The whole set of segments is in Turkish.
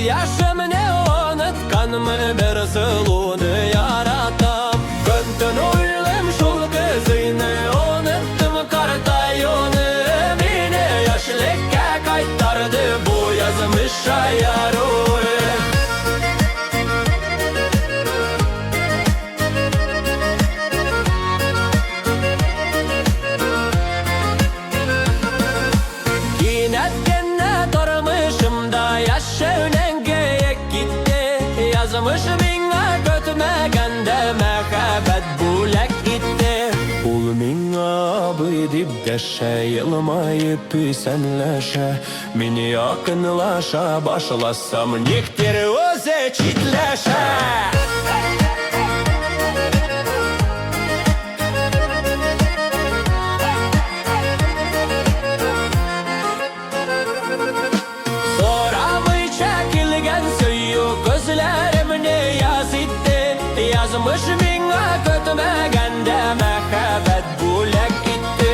yaşım ne unutkanımın bir sılığını yaratam. Göntün oylum şol kızını unuttum kartayını. Meni yaşlıkka kaytardı bu yazmış şayarı. Yazmış minga kötmegende mehebet bulak gitti. Ul minga bıydip deşe yılmayıp senleşe. Meni yakınlaşa başlasam niktir öze çitleşe. Yazmış minga kötmegende mehebet bulak gitti.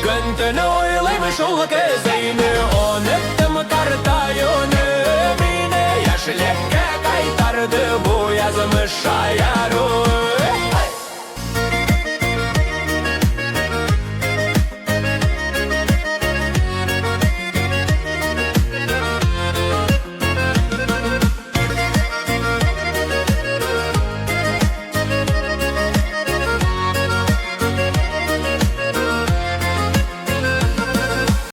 Göntünü oylaymış ol kızını